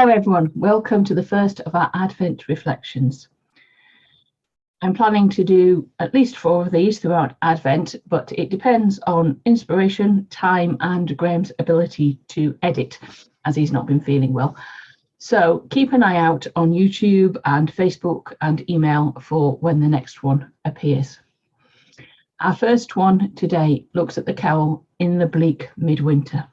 Hello everyone, welcome to the first of our Advent reflections. I'm planning to do at least 4 of these throughout Advent, but it depends on inspiration, time and Graeme's ability to edit, as he's not been feeling well. So keep an eye out on YouTube and Facebook and email for when the next one appears. Our first one today looks at the carol In the Bleak Midwinter.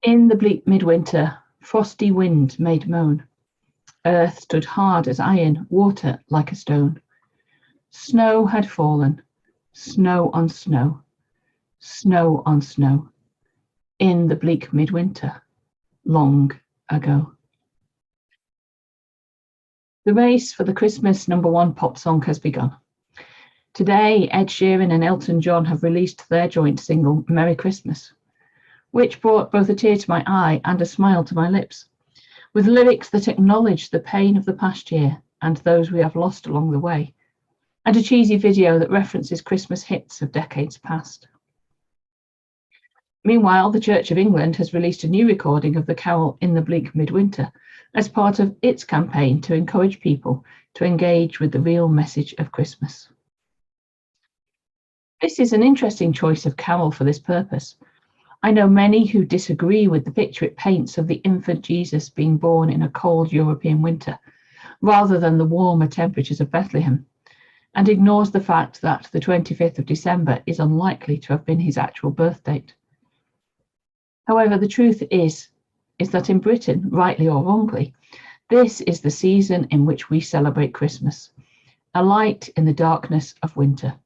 In the bleak midwinter, frosty wind made moan. Earth stood hard as iron, water like a stone. Snow had fallen, snow on snow, snow on snow, in the bleak midwinter, long ago. The race for the Christmas #1 pop song has begun. Today, Ed Sheeran and Elton John have released their joint single, Merry Christmas, which brought both a tear to my eye and a smile to my lips, with lyrics that acknowledge the pain of the past year and those we have lost along the way, and a cheesy video that references Christmas hits of decades past. Meanwhile, the Church of England has released a new recording of the carol In the Bleak Midwinter as part of its campaign to encourage people to engage with the real message of Christmas. This is an interesting choice of carol for this purpose. I know many who disagree with the picture it paints of the infant Jesus being born in a cold European winter, rather than the warmer temperatures of Bethlehem, and ignores the fact that the 25th of December is unlikely to have been his actual birth date. However, the truth is that in Britain, rightly or wrongly, this is the season in which we celebrate Christmas, a light in the darkness of winter.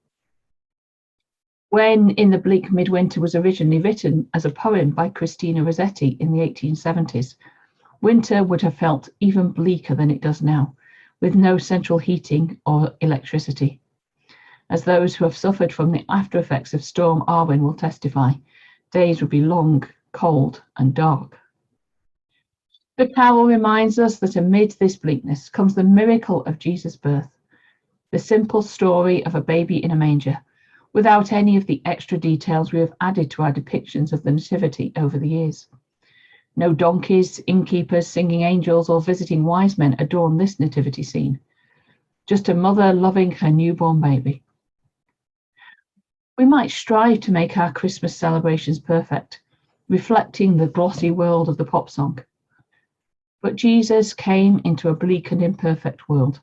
When In the Bleak Midwinter was originally written as a poem by Christina Rossetti in the 1870s, winter would have felt even bleaker than it does now, with no central heating or electricity. As those who have suffered from the after effects of Storm Arwen will testify, days would be long, cold and dark. The carol reminds us that amid this bleakness comes the miracle of Jesus' birth, the simple story of a baby in a manger, without any of the extra details we have added to our depictions of the Nativity over the years. No donkeys, innkeepers, singing angels, or visiting wise men adorn this nativity scene. Just a mother loving her newborn baby. We might strive to make our Christmas celebrations perfect, reflecting the glossy world of the pop song. But Jesus came into a bleak and imperfect world.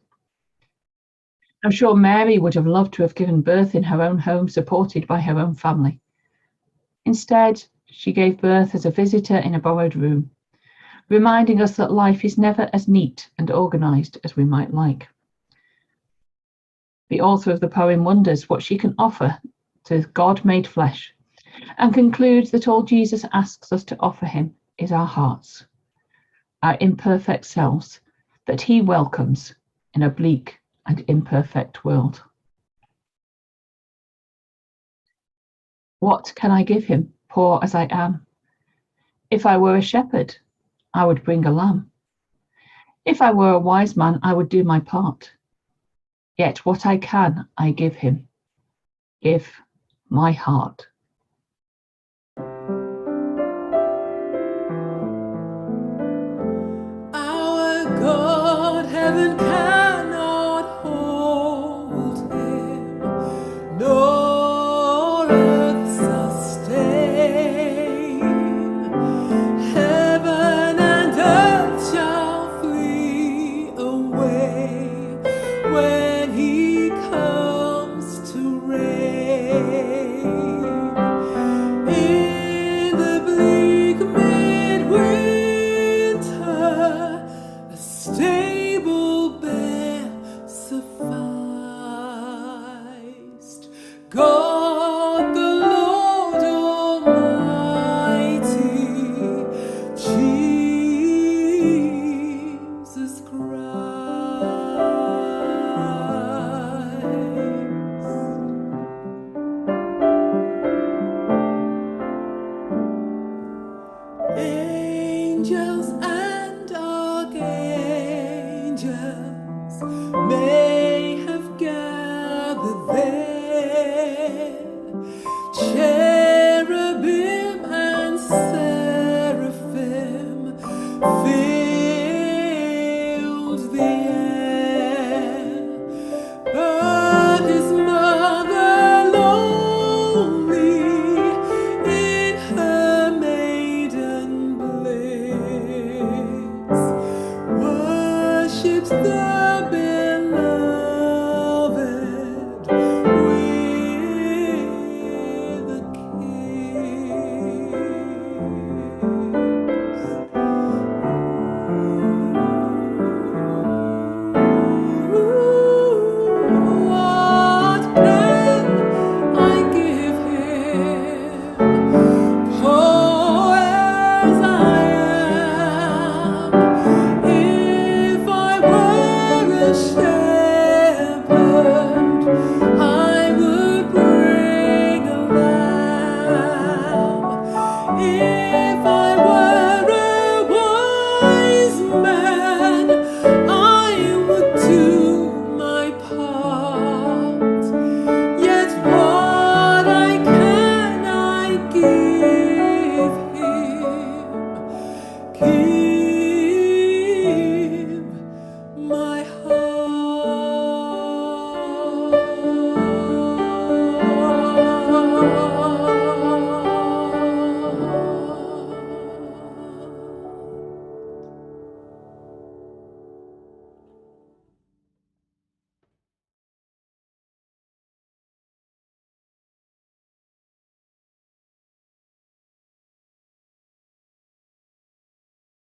I'm sure Mary would have loved to have given birth in her own home, supported by her own family. Instead, she gave birth as a visitor in a borrowed room, reminding us that life is never as neat and organised as we might like. The author of the poem wonders what she can offer to God made flesh, and concludes that all Jesus asks us to offer him is our hearts, our imperfect selves, that he welcomes in a bleak and imperfect world. What can I give him, poor as I am? If I were a shepherd, I would bring a lamb. If I were a wise man, I would do my part. Yet what I can, I give him. Give my heart. Our God, heaven cannot hold him, nor earth sustain. Heaven and earth shall flee away when he comes to reign. In the bleak midwinter, a stable bear sufficed. God the Lord Almighty, Jesus Christ. Angels and archangels worships the